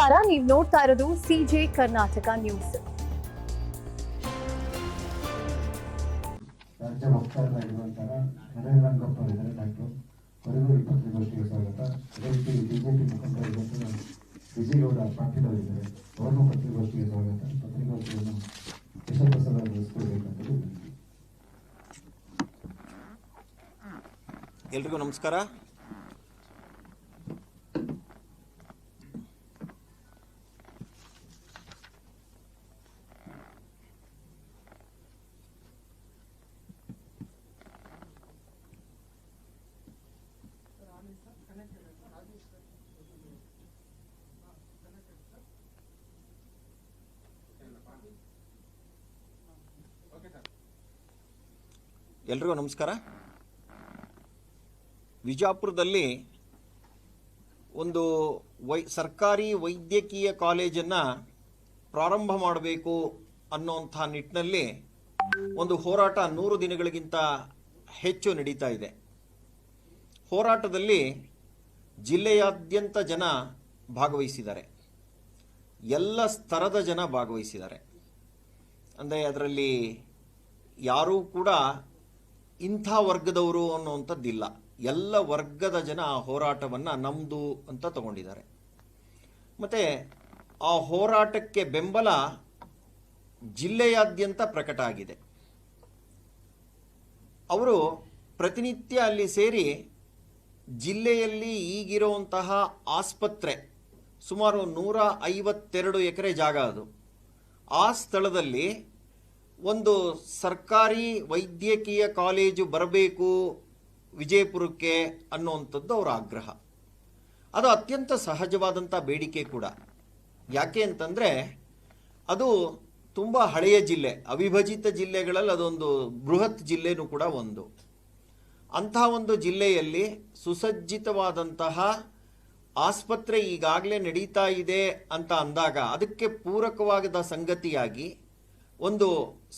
ನಮಸ್ಕಾರ, ನೀವು ನೋಡ್ತಾ ಇರೋದು ಸಿಜೆ ಕರ್ನಾಟಕ ನ್ಯೂಸ್. ರಾಜ್ಯ ವಕ್ತಾರರಾಗಿರುವಂತಹ ನರೇಂದ್ರ ರಂಗಪ್ಪ ಅವರಿದ್ದಾರೆ. ಡಾಕ್ಟರ್ ಅವರಿಗೂ ಈ ಪತ್ರಿಕಾಗೋಷ್ಠಿಗೆ ಸ್ವಾಗತ. ಅದೇ ರೀತಿ ಬಿಜೆಪಿ ಮುಖಂಡರಾಗಿರುವಂತಹ ವಿಜಯಗೌಡ ಪಾಟೀಲ್ ಅವರಿದ್ದಾರೆ, ಅವರಿಗೂ ಪತ್ರಿಕಾಗೋಷ್ಠಿಗೆ ಸ್ವಾಗತ. ಪತ್ರಿಕಾಗೋಷ್ಠಿಯನ್ನು ಯಶಸ್ವಿಗೊಳಿಸಬೇಕಂತ ಎಲ್ರಿಗೂ ನಮಸ್ಕಾರ. ಎಲ್ರಿಗೂ ನಮಸ್ಕಾರ. ವಿಜಾಪುರದಲ್ಲಿ ಒಂದು ಸರ್ಕಾರಿ ವೈದ್ಯಕೀಯ ಕಾಲೇಜನ್ನು ಪ್ರಾರಂಭ ಮಾಡಬೇಕು ಅನ್ನೋಂಥ ನಿಟ್ಟಿನಲ್ಲಿ ಒಂದು ಹೋರಾಟ 100 ದಿನಗಳಿಗಿಂತ ಹೆಚ್ಚು ನಡೀತಾ ಇದೆ. ಹೋರಾಟದಲ್ಲಿ ಜಿಲ್ಲೆಯಾದ್ಯಂತ ಜನ ಭಾಗವಹಿಸಿದ್ದಾರೆ, ಎಲ್ಲ ಸ್ತರದ ಜನ ಭಾಗವಹಿಸಿದ್ದಾರೆ. ಅಂದರೆ ಅದರಲ್ಲಿ ಯಾರೂ ಕೂಡ ಇಂಥ ವರ್ಗದವರು ಅನ್ನುವಂಥದ್ದಿಲ್ಲ. ಎಲ್ಲ ವರ್ಗದ ಜನ ಆ ಹೋರಾಟವನ್ನು ನಮ್ಮದು ಅಂತ ತಗೊಂಡಿದ್ದಾರೆ. ಮತ್ತು ಆ ಹೋರಾಟಕ್ಕೆ ಬೆಂಬಲ ಜಿಲ್ಲೆಯಾದ್ಯಂತ ಪ್ರಕಟ ಆಗಿದೆ. ಅವರು ಪ್ರತಿನಿತ್ಯ ಅಲ್ಲಿ ಸೇರಿ ಜಿಲ್ಲೆಯಲ್ಲಿ ಈಗಿರುವಂತಹ ಆಸ್ಪತ್ರೆ ಸುಮಾರು 152 ಎಕರೆ ಜಾಗ, ಅದು ಆ ಸ್ಥಳದಲ್ಲಿ ಒಂದು ಸರ್ಕಾರಿ ವೈದ್ಯಕೀಯ ಕಾಲೇಜು ಬರಬೇಕು ವಿಜಯಪುರಕ್ಕೆ ಅನ್ನುವಂಥದ್ದು ಅವರ ಆಗ್ರಹ. ಅದು ಅತ್ಯಂತ ಸಹಜವಾದಂಥ ಬೇಡಿಕೆ ಕೂಡ. ಯಾಕೆ ಅಂತಂದರೆ ಅದು ತುಂಬ ಹಳೆಯ ಜಿಲ್ಲೆ, ಅವಿಭಜಿತ ಜಿಲ್ಲೆಗಳಲ್ಲಿ ಅದೊಂದು ಬೃಹತ್ ಜಿಲ್ಲೆನೂ ಕೂಡ ಒಂದು. ಅಂತಹ ಒಂದು ಜಿಲ್ಲೆಯಲ್ಲಿ ಸುಸಜ್ಜಿತವಾದಂತಹ ಆಸ್ಪತ್ರೆ ಈಗಾಗಲೇ ನಡೀತಾ ಇದೆ ಅಂತ ಅಂದಾಗ ಅದಕ್ಕೆ ಪೂರಕವಾದ ಸಂಗತಿಯಾಗಿ ಒಂದು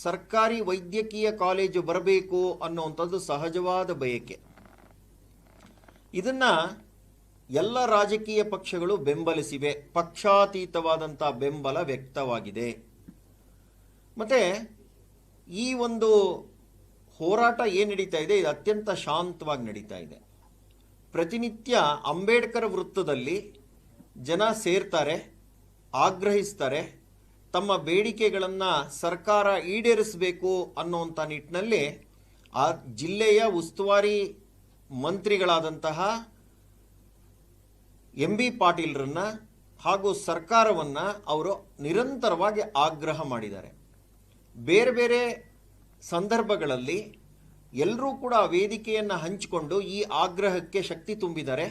ಸರ್ಕಾರಿ ವೈದ್ಯಕೀಯ ಕಾಲೇಜು ಬರಬೇಕು ಅನ್ನುವಂಥದ್ದು ಸಹಜವಾದ ಬಯಕೆ. ಇದನ್ನು ಎಲ್ಲ ರಾಜಕೀಯ ಪಕ್ಷಗಳು ಬೆಂಬಲಿಸಿವೆ, ಪಕ್ಷಾತೀತವಾದಂಥ ಬೆಂಬಲ ವ್ಯಕ್ತವಾಗಿದೆ. ಮತ್ತು ಈ ಒಂದು ಹೋರಾಟ ಏನು ನಡೀತಾ ಇದೆ, ಇದು ಅತ್ಯಂತ ಶಾಂತವಾಗಿ ನಡೀತಾ ಇದೆ. ಪ್ರತಿನಿತ್ಯ ಅಂಬೇಡ್ಕರ್ ವೃತ್ತದಲ್ಲಿ ಜನ ಸೇರ್ತಾರೆ, ಆಗ್ರಹಿಸ್ತಾರೆ, ತಮ್ಮ ಬೇಡಿಕೆಗಳನ್ನು ಸರ್ಕಾರ ಈಡೇರಿಸಬೇಕು ಅನ್ನುವಂಥ ನಿಟ್ಟಿನಲ್ಲಿ ಆ ಜಿಲ್ಲೆಯ ಉಸ್ತುವಾರಿ ಮಂತ್ರಿಗಳಾದಂತಹ MB ಪಾಟೀಲ್ರನ್ನ ಹಾಗೂ ಸರ್ಕಾರವನ್ನು ಅವರು ನಿರಂತರವಾಗಿ ಆಗ್ರಹ ಮಾಡಿದ್ದಾರೆ. ಬೇರೆ ಬೇರೆ ಸಂದರ್ಭಗಳಲ್ಲಿ ಎಲ್ಲರೂ ಕೂಡ ವೇದಿಕೆಯನ್ನು ಹಂಚಿಕೊಂಡು ಈ ಆಗ್ರಹಕ್ಕೆ ಶಕ್ತಿ ತುಂಬಿದ್ದಾರೆ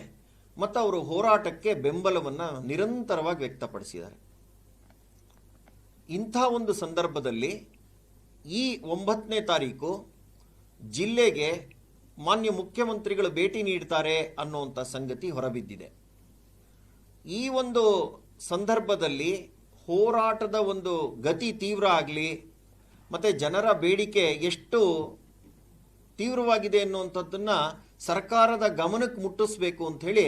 ಮತ್ತು ಅವರು ಹೋರಾಟಕ್ಕೆ ಬೆಂಬಲವನ್ನು ನಿರಂತರವಾಗಿ ವ್ಯಕ್ತಪಡಿಸಿದ್ದಾರೆ. ಇಂಥ ಒಂದು ಸಂದರ್ಭದಲ್ಲಿ ಈ 9ನೇ ತಾರೀಕು ಜಿಲ್ಲೆಗೆ ಮಾನ್ಯ ಮುಖ್ಯಮಂತ್ರಿಗಳು ಭೇಟಿ ನೀಡ್ತಾರೆ ಅನ್ನುವಂಥ ಸಂಗತಿ ಹೊರಬಿದ್ದಿದೆ. ಈ ಒಂದು ಸಂದರ್ಭದಲ್ಲಿ ಹೋರಾಟದ ಒಂದು ಗತಿ ತೀವ್ರ ಆಗಲಿ ಮತ್ತು ಜನರ ಬೇಡಿಕೆ ಎಷ್ಟು ತೀವ್ರವಾಗಿದೆ ಅನ್ನುವಂಥದ್ದನ್ನು ಸರ್ಕಾರದ ಗಮನಕ್ಕೆ ಮುಟ್ಟಿಸ್ಬೇಕು ಅಂಥೇಳಿ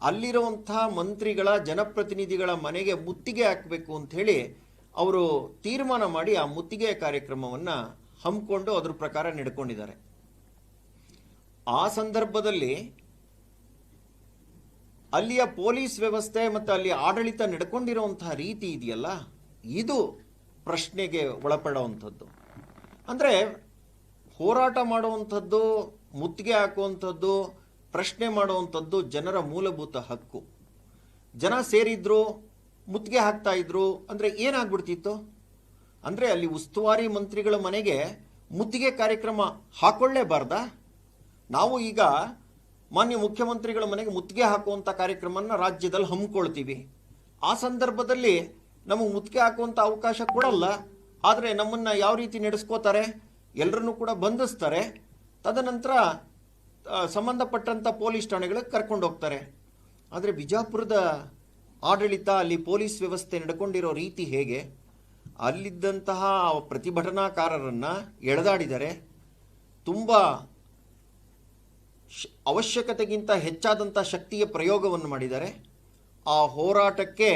ಅಲ್ಲಿರುವಂಥ ಮಂತ್ರಿಗಳ ಜನಪ್ರತಿನಿಧಿಗಳ ಮನೆಗೆ ಮುತ್ತಿಗೆ ಹಾಕಬೇಕು ಅಂಥೇಳಿ ಅವರು ತೀರ್ಮಾನ ಮಾಡಿ ಆ ಮುತ್ತಿಗೆ ಕಾರ್ಯಕ್ರಮವನ್ನು ಹಮ್ಮಿಕೊಂಡು ಅದ್ರ ಪ್ರಕಾರ ನಡ್ಕೊಂಡಿದ್ದಾರೆ. ಆ ಸಂದರ್ಭದಲ್ಲಿ ಅಲ್ಲಿಯ ಪೊಲೀಸ್ ವ್ಯವಸ್ಥೆ ಮತ್ತು ಅಲ್ಲಿ ಆಡಳಿತ ನಡ್ಕೊಂಡಿರುವಂತಹ ರೀತಿ ಇದೆಯಲ್ಲ, ಇದು ಪ್ರಶ್ನೆಗೆ ಒಳಪಡುವಂಥದ್ದು. ಅಂದರೆ ಹೋರಾಟ ಮಾಡುವಂಥದ್ದು, ಮುತ್ತಿಗೆ ಹಾಕುವಂಥದ್ದು, ಪ್ರಶ್ನೆ ಮಾಡುವಂಥದ್ದು ಜನರ ಮೂಲಭೂತ ಹಕ್ಕು. ಜನ ಸೇರಿದ್ರು, ಮುತ್ತಿಗೆ ಹಾಕ್ತಾ ಇದ್ರು ಅಂದರೆ ಏನಾಗ್ಬಿಡ್ತಿತ್ತು ಅಂದರೆ ಅಲ್ಲಿ ಉಸ್ತುವಾರಿ ಮಂತ್ರಿಗಳ ಮನೆಗೆ ಮುತ್ತಿಗೆ ಕಾರ್ಯಕ್ರಮ ಹಾಕೊಳ್ಳೇಬಾರ್ದಾ? ನಾವು ಈಗ ಮಾನ್ಯ ಮುಖ್ಯಮಂತ್ರಿಗಳ ಮನೆಗೆ ಮುತ್ತಿಗೆ ಹಾಕುವಂಥ ಕಾರ್ಯಕ್ರಮನ ರಾಜ್ಯದಲ್ಲಿ ಹಮ್ಮಿಕೊಳ್ತೀವಿ. ಆ ಸಂದರ್ಭದಲ್ಲಿ ನಮಗೆ ಮುತ್ತಿಗೆ ಹಾಕುವಂಥ ಅವಕಾಶ ಕೊಡಲ್ಲ. ಆದರೆ ನಮ್ಮನ್ನು ಯಾವ ರೀತಿ ನಡೆಸ್ಕೋತಾರೆ, ಎಲ್ಲರನ್ನೂ ಕೂಡ ಬಂಧಿಸ್ತಾರೆ. ತದನಂತರ ಸಂಬಂಧಪಟ್ಟಂಥ ಪೊಲೀಸ್ ಠಾಣೆಗಳಿಗೆ ಕರ್ಕೊಂಡು ಹೋಗ್ತಾರೆ. ಆದರೆ ಬಿಜಾಪುರದ ಆಡಳಿತ, ಅಲ್ಲಿ ಪೊಲೀಸ್ ವ್ಯವಸ್ಥೆ ನಡ್ಕೊಂಡಿರೋ ರೀತಿ ಹೇಗೆ, ಅಲ್ಲಿದ್ದಂತಹ ಪ್ರತಿಭಟನಾಕಾರರನ್ನು ಎಳೆದಾಡಿದ್ದಾರೆ. ತುಂಬ ಅವಶ್ಯಕತೆಗಿಂತ ಹೆಚ್ಚಾದಂಥ ಶಕ್ತಿಯ ಪ್ರಯೋಗವನ್ನು ಮಾಡಿದ್ದಾರೆ. ಆ ಹೋರಾಟಕ್ಕೆ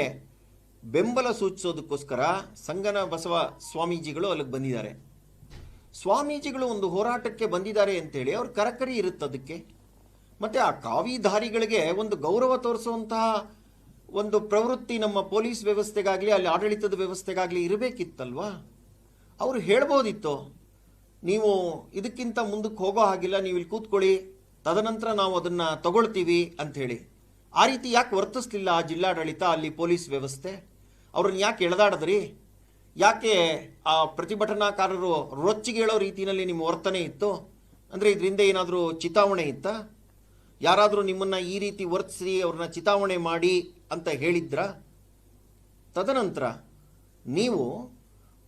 ಬೆಂಬಲ ಸೂಚಿಸೋದಕ್ಕೋಸ್ಕರ ಸಂಗನ ಬಸವ ಸ್ವಾಮೀಜಿಗಳು ಅಲ್ಲಿಗೆ ಬಂದಿದ್ದಾರೆ. ಸ್ವಾಮೀಜಿಗಳು ಒಂದು ಹೋರಾಟಕ್ಕೆ ಬಂದಿದ್ದಾರೆ ಅಂತೇಳಿ ಅವ್ರ ಕರಕರಿ ಇರುತ್ತೆ ಅದಕ್ಕೆ. ಮತ್ತು ಆ ಕಾವಿಧಾರಿಗಳಿಗೆ ಒಂದು ಗೌರವ ತೋರಿಸುವಂತಹ ಒಂದು ಪ್ರವೃತ್ತಿ ನಮ್ಮ ಪೊಲೀಸ್ ವ್ಯವಸ್ಥೆಗಾಗಲಿ ಅಲ್ಲಿ ಆಡಳಿತದ ವ್ಯವಸ್ಥೆಗಾಗಲಿ ಇರಬೇಕಿತ್ತಲ್ವಾ. ಅವರು ಹೇಳ್ಬೋದಿತ್ತು, ನೀವು ಇದಕ್ಕಿಂತ ಮುಂದಕ್ಕೆ ಹೋಗೋ ಹಾಗಿಲ್ಲ, ನೀವು ಇಲ್ಲಿ ಕೂತ್ಕೊಳ್ಳಿ, ತದನಂತರ ನಾವು ಅದನ್ನು ತಗೊಳ್ತೀವಿ ಅಂಥೇಳಿ. ಆ ರೀತಿ ಯಾಕೆ ವರ್ತಿಸ್ಲಿಲ್ಲ ಆ ಜಿಲ್ಲಾಡಳಿತ, ಅಲ್ಲಿ ಪೊಲೀಸ್ ವ್ಯವಸ್ಥೆ? ಅವ್ರನ್ನ ಯಾಕೆ ಎಳೆದಾಡಿದ್ರಿ? ಯಾಕೆ ಆ ಪ್ರತಿಭಟನಾಕಾರರು ರೊಚ್ಚಿಗೇಳೋ ರೀತಿಯಲ್ಲಿ ನಿಮ್ಮ ವರ್ತನೆ ಇತ್ತು? ಅಂದರೆ ಇದರಿಂದ ಏನಾದರೂ ಚಿತಾವಣೆ ಇತ್ತಾ? ಯಾರಾದರೂ ನಿಮ್ಮನ್ನು ಈ ರೀತಿ ವರ್ತಿಸಿ ಅವ್ರನ್ನ ಚಿತಾವಣೆ ಮಾಡಿ ಅಂತ ಹೇಳಿದ್ರ? ತದನಂತರ ನೀವು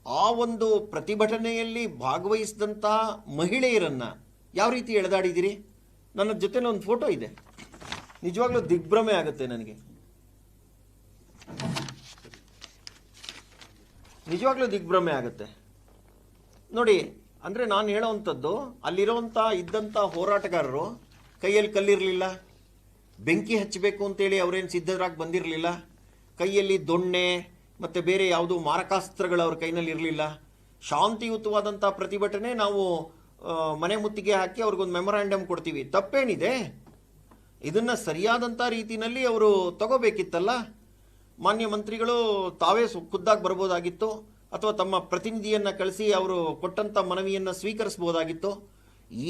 ಆ ಒಂದು ಪ್ರತಿಭಟನೆಯಲ್ಲಿ ಭಾಗವಹಿಸಿದಂತಹ ಮಹಿಳೆಯರನ್ನು ಯಾವ ರೀತಿ ಎಳೆದಾಡಿದಿರಿ? ನನ್ನ ಜೊತೆಲಿ ಒಂದು ಫೋಟೋ ಇದೆ, ನಿಜವಾಗ್ಲೂ ದಿಗ್ಭ್ರಮೆ ಆಗುತ್ತೆ ನನಗೆ, ನಿಜವಾಗ್ಲೂ ದಿಗ್ಭ್ರಮೆ ಆಗುತ್ತೆ ನೋಡಿ. ಅಂದರೆ ನಾನು ಹೇಳೋವಂಥದ್ದು, ಅಲ್ಲಿರೋವಂಥ ಇದ್ದಂಥ ಹೋರಾಟಗಾರರು ಕೈಯಲ್ಲಿ ಕಲ್ಲಿರಲಿಲ್ಲ, ಬೆಂಕಿ ಹಚ್ಚಬೇಕು ಅಂತೇಳಿ ಅವರೇನು ಸಿದ್ಧರಾಗಿ ಬಂದಿರಲಿಲ್ಲ, ಕೈಯಲ್ಲಿ ದೊಣ್ಣೆ ಮತ್ತು ಬೇರೆ ಯಾವುದೂ ಮಾರಕಾಸ್ತ್ರಗಳು ಅವ್ರ ಕೈನಲ್ಲಿ ಇರಲಿಲ್ಲ. ಶಾಂತಿಯುತವಾದಂಥ ಪ್ರತಿಭಟನೆ, ನಾವು ಮನೆ ಮುತ್ತಿಗೆ ಹಾಕಿ ಅವ್ರಿಗೊಂದು ಮೆಮೊರಾಂಡಮ್ ಕೊಡ್ತೀವಿ, ತಪ್ಪೇನಿದೆ? ಇದನ್ನು ಸರಿಯಾದಂಥ ರೀತಿಯಲ್ಲಿ ಅವರು ತಗೋಬೇಕಿತ್ತಲ್ಲ. ಮಾನ್ಯ ಮಂತ್ರಿಗಳು ತಾವೇ ಖುದ್ದಾಗಿ ಬರ್ಬೋದಾಗಿತ್ತು, ಅಥವಾ ತಮ್ಮ ಪ್ರತಿನಿಧಿಯನ್ನು ಕಳಿಸಿ ಅವರು ಕೊಟ್ಟಂಥ ಮನವಿಯನ್ನು ಸ್ವೀಕರಿಸ್ಬೋದಾಗಿತ್ತು.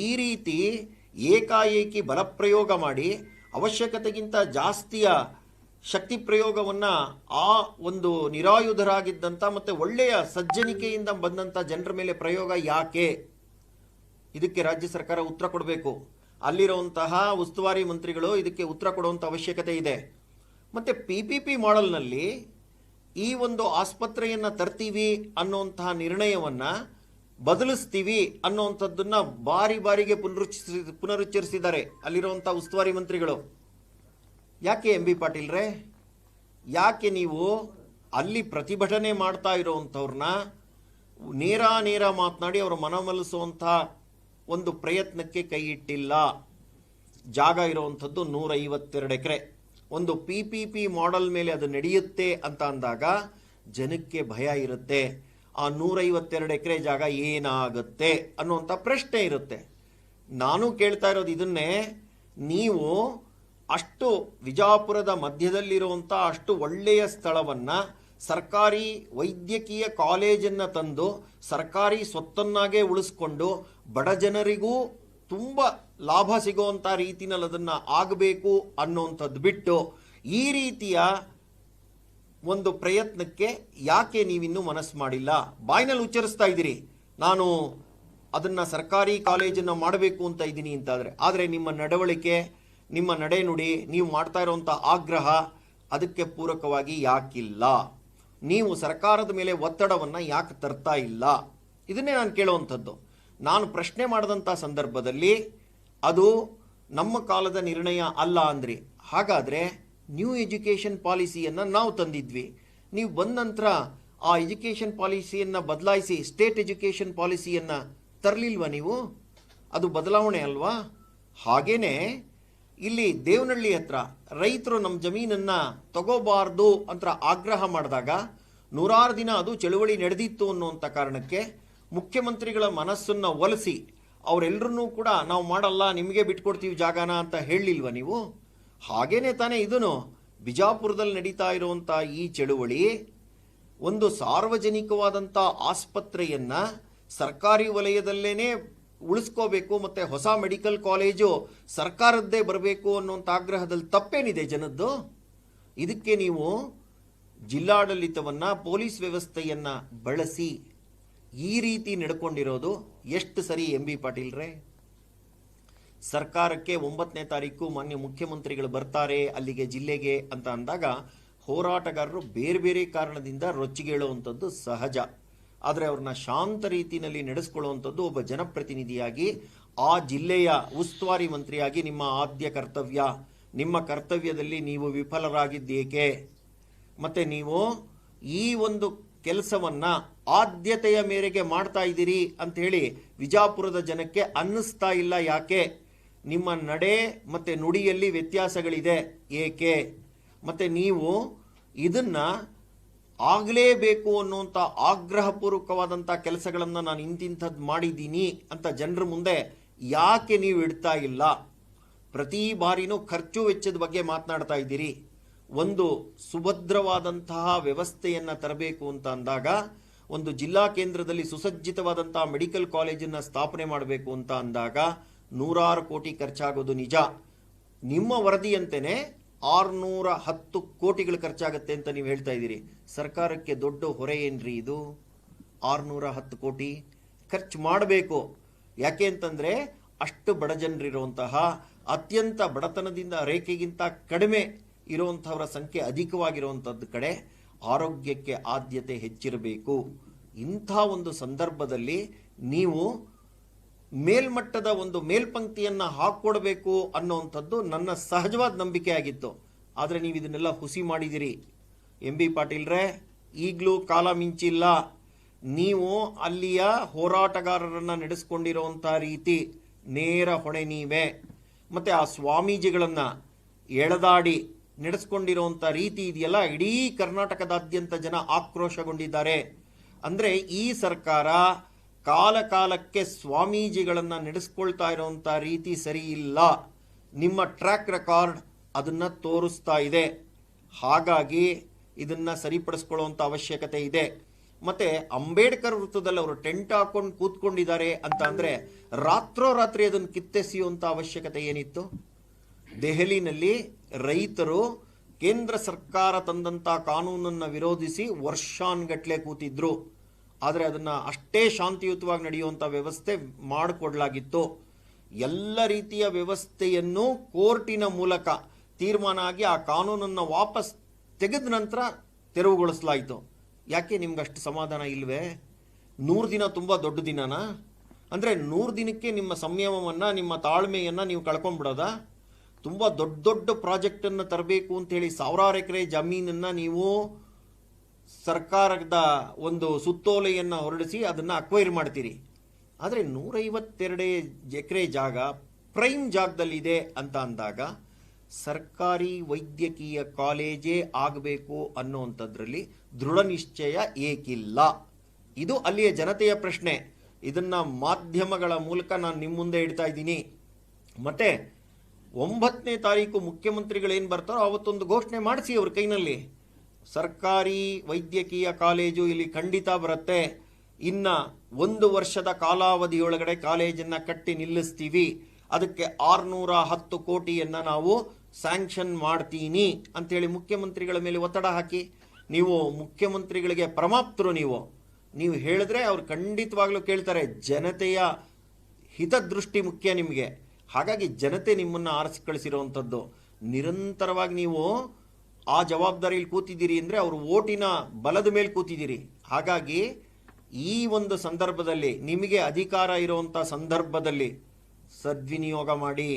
ಈ ರೀತಿ ಏಕಾಏಕಿ ಬಲಪ್ರಯೋಗ ಮಾಡಿ ಅವಶ್ಯಕತೆಗಿಂತ ಜಾಸ್ತಿಯ ಶಕ್ತಿ ಪ್ರಯೋಗವನ್ನು ಆ ಒಂದು ನಿರಾಯುಧರಾಗಿದ್ದಂಥ ಮತ್ತು ಒಳ್ಳೆಯ ಸಜ್ಜನಿಕೆಯಿಂದ ಬಂದಂಥ ಜನರ ಮೇಲೆ ಪ್ರಯೋಗ ಯಾಕೆ? ಇದಕ್ಕೆ ರಾಜ್ಯ ಸರ್ಕಾರ ಉತ್ತರ ಕೊಡಬೇಕು. ಅಲ್ಲಿರುವಂತಹ ಉಸ್ತುವಾರಿ ಮಂತ್ರಿಗಳು ಇದಕ್ಕೆ ಉತ್ತರ ಕೊಡುವಂಥ ಅವಶ್ಯಕತೆ ಇದೆ. ಮತ್ತು PPP ಮಾಡೆಲ್ನಲ್ಲಿ ಈ ಒಂದು ಆಸ್ಪತ್ರೆಯನ್ನು ತರ್ತೀವಿ ಅನ್ನುವಂತಹ ನಿರ್ಣಯವನ್ನು ಬದಲಿಸ್ತೀವಿ ಅನ್ನುವಂಥದ್ದನ್ನು ಬಾರಿಗೆ ಪುನರುಚ್ಚರಿಸಿದ್ದಾರೆ ಅಲ್ಲಿರುವಂಥ ಉಸ್ತುವಾರಿ ಮಂತ್ರಿಗಳು. ಯಾಕೆ MB ಪಾಟೀಲ್ರೇ, ಯಾಕೆ ನೀವು ಅಲ್ಲಿ ಪ್ರತಿಭಟನೆ ಮಾಡ್ತಾ ಇರೋವಂಥವ್ರನ್ನ ನೇರ ಮಾತನಾಡಿ ಅವರ ಮನವೊಲಿಸುವಂಥ ಒಂದು ಪ್ರಯತ್ನಕ್ಕೆ ಕೈ ಇಟ್ಟಿಲ್ಲ? ಜಾಗ ಇರುವಂಥದ್ದು 152 ಎಕರೆ. ಒಂದು PPP ಮಾಡೆಲ್ ಮೇಲೆ ಅದು ನಡೆಯುತ್ತೆ ಅಂತ ಅಂದಾಗ ಜನಕ್ಕೆ ಭಯ ಇರುತ್ತೆ. ಆ 152 ಎಕರೆ ಜಾಗ ಏನಾಗುತ್ತೆ ಅನ್ನುವಂಥ ಪ್ರಶ್ನೆ ಇರುತ್ತೆ. ನಾನು ಕೇಳ್ತಾ ಇರೋದು ಇದನ್ನೇ, ನೀವು ಅಷ್ಟು ವಿಜಾಪುರದ ಮಧ್ಯದಲ್ಲಿರುವಂಥ ಅಷ್ಟು ಒಳ್ಳೆಯ ಸ್ಥಳವನ್ನು ಸರ್ಕಾರಿ ವೈದ್ಯಕೀಯ ಕಾಲೇಜನ್ನು ತಂದು ಸರ್ಕಾರಿ ಸ್ವತ್ತನ್ನಾಗೇ ಉಳಿಸ್ಕೊಂಡು ಬಡ ಜನರಿಗೂ ತುಂಬ ಲಾಭ ಸಿಗುವಂಥ ರೀತಿಯಲ್ಲಿ ಅದನ್ನು ಆಗಬೇಕು ಅನ್ನೋವಂಥದ್ದು ಬಿಟ್ಟು ಈ ರೀತಿಯ ಒಂದು ಪ್ರಯತ್ನಕ್ಕೆ ಯಾಕೆ ನೀವಿನ್ನೂ ಮನಸ್ಸು ಮಾಡಿಲ್ಲ? ಬಾಯಿನಲ್ಲಿ ಉಚ್ಚರಿಸ್ತಾ ಇದ್ದೀರಿ, ನಾನು ಅದನ್ನು ಸರ್ಕಾರಿ ಕಾಲೇಜನ್ನು ಮಾಡಬೇಕು ಅಂತ ಇದ್ದೀನಿ ಅಂತಾದರೆ, ಆದರೆ ನಿಮ್ಮ ನಡವಳಿಕೆ, ನಿಮ್ಮ ನಡೆನುಡಿ, ನೀವು ಮಾಡ್ತಾ ಇರೋವಂಥ ಆಗ್ರಹ ಅದಕ್ಕೆ ಪೂರಕವಾಗಿ ಯಾಕಿಲ್ಲ? ನೀವು ಸರ್ಕಾರದ ಮೇಲೆ ಒತ್ತಡವನ್ನು ಯಾಕೆ ತರ್ತಾ ಇಲ್ಲ? ಇದನ್ನೇ ನಾನು ಕೇಳುವಂಥದ್ದು. ನಾನು ಪ್ರಶ್ನೆ ಮಾಡಿದಂಥ ಸಂದರ್ಭದಲ್ಲಿ ಅದು ನಮ್ಮ ಕಾಲದ ನಿರ್ಣಯ ಅಲ್ಲ ಅಂದ್ರಿ. ಹಾಗಾದರೆ ನ್ಯೂ ಎಜುಕೇಷನ್ ಪಾಲಿಸಿಯನ್ನು ನಾವು ತಂದಿದ್ವಿ, ನೀವು ಬಂದ ನಂತರ ಆ ಎಜುಕೇಷನ್ ಪಾಲಿಸಿಯನ್ನು ಬದಲಾಯಿಸಿ ಸ್ಟೇಟ್ ಎಜುಕೇಷನ್ ಪಾಲಿಸಿಯನ್ನು ತರಲಿಲ್ವ ನೀವು? ಅದು ಬದಲಾವಣೆ ಅಲ್ವಾ? ಹಾಗೇನೆ ಇಲ್ಲಿ ದೇವನಹಳ್ಳಿ ಹತ್ರ ರೈತರು ನಮ್ಮ ಜಮೀನನ್ನು ತಗೋಬಾರ್ದು ಅಂತ ಆಗ್ರಹ ಮಾಡಿದಾಗ 106 ದಿನ ಅದು ಚಳುವಳಿ ನಡೆದಿತ್ತು ಅನ್ನುವಂಥ ಕಾರಣಕ್ಕೆ ಮುಖ್ಯಮಂತ್ರಿಗಳ ಮನಸ್ಸನ್ನು ಒಲಿಸಿ ಅವರೆಲ್ಲರನ್ನೂ ಕೂಡ ನಾವು ಮಾಡಲ್ಲ, ನಿಮಗೆ ಬಿಟ್ಕೊಡ್ತೀವಿ ಜಾಗನ ಅಂತ ಹೇಳಲಿಲ್ವ ನೀವು? ಹಾಗೇನೆ ತಾನೇ ಇದನ್ನು ಬಿಜಾಪುರದಲ್ಲಿ ನಡೀತಾ ಇರುವಂಥ ಈ ಚಳುವಳಿ ಒಂದು ಸಾರ್ವಜನಿಕವಾದಂಥ ಆಸ್ಪತ್ರೆಯನ್ನು ಸರ್ಕಾರಿ ವಲಯದಲ್ಲೇನೆ ಉಳಿಸ್ಕೋಬೇಕು ಮತ್ತು ಹೊಸ ಮೆಡಿಕಲ್ ಕಾಲೇಜು ಸರ್ಕಾರದ್ದೇ ಬರಬೇಕು ಅನ್ನುವಂಥ ಆಗ್ರಹದಲ್ಲಿ ತಪ್ಪೇನಿದೆ ಜನದ್ದು? ಇದಕ್ಕೆ ನೀವು ಜಿಲ್ಲಾಡಳಿತವನ್ನು, ಪೊಲೀಸ್ ವ್ಯವಸ್ಥೆಯನ್ನು ಬಳಸಿ ಈ ರೀತಿ ನಡ್ಕೊಂಡಿರೋದು ಎಷ್ಟು ಸರಿ MB ಪಾಟೀಲ್ರೇ? ಸರ್ಕಾರಕ್ಕೆ 9ನೇ ತಾರೀಕು ಮಾನ್ಯ ಮುಖ್ಯಮಂತ್ರಿಗಳು ಬರ್ತಾರೆ ಅಲ್ಲಿಗೆ ಜಿಲ್ಲೆಗೆ ಅಂತ ಅಂದಾಗ ಹೋರಾಟಗಾರರು ಬೇರೆ ಬೇರೆ ಕಾರಣದಿಂದ ರೊಚ್ಚಿಗೇಳುವಂಥದ್ದು ಸಹಜ. ಆದರೆ ಅವ್ರನ್ನ ಶಾಂತ ರೀತಿಯಲ್ಲಿ ನಡೆಸ್ಕೊಳ್ಳುವಂಥದ್ದು ಒಬ್ಬ ಜನಪ್ರತಿನಿಧಿಯಾಗಿ, ಆ ಜಿಲ್ಲೆಯ ಉಸ್ತುವಾರಿ ಮಂತ್ರಿಯಾಗಿ ನಿಮ್ಮ ಆದ್ಯ ಕರ್ತವ್ಯ. ನಿಮ್ಮ ಕರ್ತವ್ಯದಲ್ಲಿ ನೀವು ವಿಫಲರಾಗಿದ್ದೇಕೆ? ಮತ್ತು ನೀವು ಈ ಒಂದು ಕೆಲಸವನ್ನು ಆದ್ಯತೆಯ ಮೇರೆಗೆ ಮಾಡ್ತಾ ಇದ್ದೀರಿ ಅಂಥೇಳಿ ವಿಜಾಪುರದ ಜನಕ್ಕೆ ಅನ್ನಿಸ್ತಾ ಇಲ್ಲ ಯಾಕೆ? ನಿಮ್ಮ ನಡೆ ಮತ್ತು ನುಡಿಯಲ್ಲಿ ವ್ಯತ್ಯಾಸಗಳಿದೆ ಏಕೆ? ಮತ್ತು ನೀವು ಇದನ್ನು ಆಗಲೇಬೇಕು ಅನ್ನುವಂಥ ಆಗ್ರಹಪೂರ್ವಕವಾದಂಥ ಕೆಲಸಗಳನ್ನು ನಾನು ಇಂತಿಂಥದ್ದು ಮಾಡಿದ್ದೀನಿ ಅಂತ ಜನರ ಮುಂದೆ ಯಾಕೆ ನೀವು ಇಡ್ತಾ ಇಲ್ಲ? ಪ್ರತಿ ಬಾರಿನೂ ಖರ್ಚು ವೆಚ್ಚದ ಬಗ್ಗೆ ಮಾತನಾಡ್ತಾ ಇದ್ದೀರಿ. ಒಂದು ಸುಭದ್ರವಾದಂತಹ ವ್ಯವಸ್ಥೆಯನ್ನು ತರಬೇಕು ಅಂತ ಅಂದಾಗ, ಒಂದು ಜಿಲ್ಲಾ ಕೇಂದ್ರದಲ್ಲಿ ಸುಸಜ್ಜಿತವಾದಂತಹ ಮೆಡಿಕಲ್ ಕಾಲೇಜನ್ನು ಸ್ಥಾಪನೆ ಮಾಡಬೇಕು ಅಂತ ಅಂದಾಗ 100 ಕೋಟಿ ಖರ್ಚಾಗೋದು ನಿಜ. ನಿಮ್ಮ ವರದಿಯಂತೆಯೇ 610 ಕೋಟಿಗಳು ಖರ್ಚಾಗುತ್ತೆ ಅಂತ ನೀವು ಹೇಳ್ತಾ ಇದ್ದೀರಿ. ಸರ್ಕಾರಕ್ಕೆ ದೊಡ್ಡ ಹೊರೆ ಏನ್ರಿ ಇದು? 610 ಕೋಟಿ ಖರ್ಚು ಮಾಡಬೇಕು. ಯಾಕೆ ಅಂತಂದರೆ ಅಷ್ಟು ಬಡ ಜನರಿರುವಂತಹ, ಅತ್ಯಂತ ಬಡತನದಿಂದ ರೇಖೆಗಿಂತ ಕಡಿಮೆ ಇರುವಂಥವರ ಸಂಖ್ಯೆ ಅಧಿಕವಾಗಿರುವಂಥದ್ದು ಕಡೆ ಆರೋಗ್ಯಕ್ಕೆ ಆದ್ಯತೆ ಹೆಚ್ಚಿರಬೇಕು. ಇಂಥ ಒಂದು ಸಂದರ್ಭದಲ್ಲಿ ನೀವು ಮೇಲ್ಮಟ್ಟದ ಒಂದು ಮೇಲ್ಪಂಕ್ತಿಯನ್ನು ಹಾಕ್ಕೊಡ್ಬೇಕು ಅನ್ನೋವಂಥದ್ದು ನನ್ನ ಸಹಜವಾದ ನಂಬಿಕೆ ಆಗಿತ್ತು. ಆದರೆ ನೀವು ಇದನ್ನೆಲ್ಲ ಹುಸಿ ಮಾಡಿದಿರಿ. ಎಂ ಬಿ ಪಾಟೀಲ್ರೇ, ಈಗಲೂ ಕಾಲ ಮಿಂಚಿಲ್ಲ. ನೀವು ಅಲ್ಲಿಯ ಹೋರಾಟಗಾರರನ್ನು ನಡೆಸ್ಕೊಂಡಿರುವಂಥ ರೀತಿ ನೇರ ಹೊಣೆ ನೀವೇ. ಮತ್ತು ಆ ಸ್ವಾಮೀಜಿಗಳನ್ನು ಎಳೆದಾಡಿ ನಡೆಸ್ಕೊಂಡಿರುವಂಥ ರೀತಿ ಇದೆಯಲ್ಲ, ಇಡೀ ಕರ್ನಾಟಕದಾದ್ಯಂತ ಜನ ಆಕ್ರೋಶಗೊಂಡಿದ್ದಾರೆ. ಅಂದರೆ ಈ ಸರ್ಕಾರ ಕಾಲಕಾಲಕ್ಕೆ ಸ್ವಾಮೀಜಿಗಳನ್ನು ನಡೆಸ್ಕೊಳ್ತಾ ಇರುವಂಥ ರೀತಿ ಸರಿ ಇಲ್ಲ. ನಿಮ್ಮ ಟ್ರ್ಯಾಕ್ ರೆಕಾರ್ಡ್ ಅದನ್ನು ತೋರಿಸ್ತಾ ಇದೆ. ಹಾಗಾಗಿ ಇದನ್ನು ಸರಿಪಡಿಸ್ಕೊಳ್ಳುವಂಥ ಅವಶ್ಯಕತೆ ಇದೆ. ಮತ್ತು ಅಂಬೇಡ್ಕರ್ ವೃತ್ತದಲ್ಲಿ ಅವರು ಟೆಂಟ್ ಹಾಕೊಂಡು ಕೂತ್ಕೊಂಡಿದ್ದಾರೆ ಅಂತ ಅಂದರೆ ರಾತ್ರೋರಾತ್ರಿ ಅದನ್ನು ಕಿತ್ತೆಸೆಯುವಂಥ ಅವಶ್ಯಕತೆ ಏನಿತ್ತು? ದೆಹಲಿನಲ್ಲಿ ರೈತರು ಕೇಂದ್ರ ಸರ್ಕಾರ ತಂದಂಥ ಕಾನೂನನ್ನು ವಿರೋಧಿಸಿ ವರ್ಷಾನ್ಗಟ್ಲೆ ಕೂತಿದ್ರು. ಆದರೆ ಅದನ್ನು ಅಷ್ಟೇ ಶಾಂತಿಯುತವಾಗಿ ನಡೆಯುವಂಥ ವ್ಯವಸ್ಥೆ ಮಾಡಿಕೊಡ್ಲಾಗಿತ್ತು. ಎಲ್ಲ ರೀತಿಯ ವ್ಯವಸ್ಥೆಯನ್ನು ಕೋರ್ಟಿನ ಮೂಲಕ ತೀರ್ಮಾನ ಆಗಿ ಆ ಕಾನೂನನ್ನು ವಾಪಸ್ ತೆಗೆದ ನಂತರ ತೆರವುಗೊಳಿಸಲಾಯಿತು. ಯಾಕೆ ನಿಮ್ಗೆ ಅಷ್ಟು ಸಮಾಧಾನ ಇಲ್ವೇ? 100 ದಿನ ತುಂಬ ದೊಡ್ಡ ದಿನನಾ? ಅಂದರೆ 100 ದಿನಕ್ಕೆ ನಿಮ್ಮ ಸಂಯಮವನ್ನು, ನಿಮ್ಮ ತಾಳ್ಮೆಯನ್ನು ನೀವು ಕಳ್ಕೊಂಡ್ಬಿಡೋದಾ? ತುಂಬ ದೊಡ್ಡ ದೊಡ್ಡ ಪ್ರಾಜೆಕ್ಟನ್ನು ತರಬೇಕು ಅಂತೇಳಿ 1000 ಎಕರೆ ಜಮೀನನ್ನು ನೀವು ಸರ್ಕಾರದ ಒಂದು ಸುತ್ತೋಲೆಯನ್ನು ಹೊರಡಿಸಿ ಅದನ್ನು ಅಕ್ವೈರ್ ಮಾಡ್ತೀರಿ. ಆದರೆ 152 ಎಕರೆ ಜಾಗ ಪ್ರೈಮ್ ಜಾಗದಲ್ಲಿದೆ ಅಂತ ಅಂದಾಗ ಸರ್ಕಾರಿ ವೈದ್ಯಕೀಯ ಕಾಲೇಜೇ ಆಗಬೇಕು ಅನ್ನುವಂಥದ್ರಲ್ಲಿ ದೃಢ ನಿಶ್ಚಯ ಏಕಿಲ್ಲ? ಇದು ಅಲ್ಲಿಯ ಜನತೆಯ ಪ್ರಶ್ನೆ. ಇದನ್ನು ಮಾಧ್ಯಮಗಳ ಮೂಲಕ ನಾನು ನಿಮ್ಮ ಮುಂದೆ ಇಡ್ತಾ ಇದ್ದೀನಿ. ಮತ್ತು 9ನೇ ತಾರೀಕು ಮುಖ್ಯಮಂತ್ರಿಗಳೇನು ಬರ್ತಾರೋ ಅವತ್ತೊಂದು ಘೋಷಣೆ ಮಾಡಿಸಿ ಅವ್ರ ಕೈನಲ್ಲಿ. ಸರ್ಕಾರಿ ವೈದ್ಯಕೀಯ ಕಾಲೇಜು ಇಲ್ಲಿ ಖಂಡಿತ ಬರುತ್ತೆ. ಇನ್ನು 1 ವರ್ಷದ ಕಾಲಾವಧಿಯೊಳಗಡೆ ಕಾಲೇಜನ್ನು ಕಟ್ಟಿ ನಿಲ್ಲಿಸ್ತೀವಿ. ಅದಕ್ಕೆ 610 ಕೋಟಿಯನ್ನು ನಾವು ಸ್ಯಾಂಕ್ಷನ್ ಮಾಡ್ತೀನಿ ಅಂಥೇಳಿ ಮುಖ್ಯಮಂತ್ರಿಗಳ ಮೇಲೆ ಒತ್ತಡ ಹಾಕಿ. ನೀವು ಮುಖ್ಯಮಂತ್ರಿಗಳಿಗೆ ಪ್ರಮಾಪ್ತರು. ನೀವು ಹೇಳಿದ್ರೆ ಅವ್ರು ಖಂಡಿತವಾಗ್ಲೂ ಕೇಳ್ತಾರೆ. ಜನತೆಯ ಹಿತದೃಷ್ಟಿ ಮುಖ್ಯ ನಿಮಗೆ. ಹಾಗಾಗಿ ಜನತೆ ನಿಮ್ಮನ್ನು ಆರಿಸಿ ಕಳಿಸಿರುವಂಥದ್ದು. ನಿರಂತರವಾಗಿ ನೀವು ಆ ಜವಾಬ್ದಾರಿಯಲ್ಲಿ ಕೂತಿದ್ದೀರಿ ಅಂದರೆ ಅವರು ಓಟಿನ ಬಲದ ಮೇಲೆ ಕೂತಿದ್ದೀರಿ. ಹಾಗಾಗಿ ಈ ಒಂದು ಸಂದರ್ಭದಲ್ಲಿ, ನಿಮಗೆ ಅಧಿಕಾರ ಇರುವಂಥ ಸಂದರ್ಭದಲ್ಲಿ ಸದ್ವಿನಿಯೋಗ ಮಾಡಿ,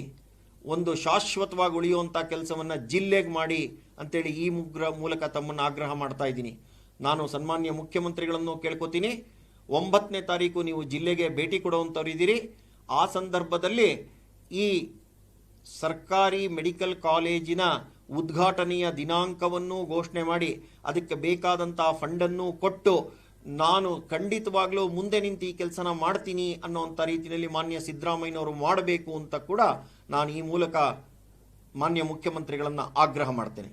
ಒಂದು ಶಾಶ್ವತವಾಗಿ ಉಳಿಯುವಂಥ ಕೆಲಸವನ್ನು ಜಿಲ್ಲೆಗೆ ಮಾಡಿ ಅಂತೇಳಿ ಈ ಮೂಲಕ ತಮ್ಮನ್ನು ಆಗ್ರಹ ಮಾಡ್ತಾ ಇದ್ದೀನಿ. ನಾನು ಸನ್ಮಾನ್ಯ ಮುಖ್ಯಮಂತ್ರಿಗಳನ್ನು ಕೇಳ್ಕೊತೀನಿ, 9ನೇ ತಾರೀಕು ನೀವು ಜಿಲ್ಲೆಗೆ ಭೇಟಿ ಕೊಡುವಂಥವ್ರು ಇದ್ದೀರಿ. ಆ ಸಂದರ್ಭದಲ್ಲಿ ಈ ಸರ್ಕಾರಿ ಮೆಡಿಕಲ್ ಕಾಲೇಜಿನ ಉದ್ಘಾಟನೆಯ ದಿನಾಂಕವನ್ನು ಘೋಷಣೆ ಮಾಡಿ ಅದಕ್ಕೆ ಬೇಕಾದಂಥ ಫಂಡನ್ನು ಕೊಟ್ಟು ನಾನು ಖಂಡಿತವಾಗ್ಲೂ ಮುಂದೆ ನಿಂತು ಈ ಕೆಲಸನ ಮಾಡ್ತೀನಿ ಅನ್ನೋವಂಥ ರೀತಿಯಲ್ಲಿ ಮಾನ್ಯ ಸಿದ್ದರಾಮಯ್ಯನವರು ಮಾಡಬೇಕು ಅಂತ ಕೂಡ ನಾನು ಈ ಮೂಲಕ ಮಾನ್ಯ ಮುಖ್ಯಮಂತ್ರಿಗಳನ್ನು ಆಗ್ರಹ ಮಾಡ್ತೇನೆ.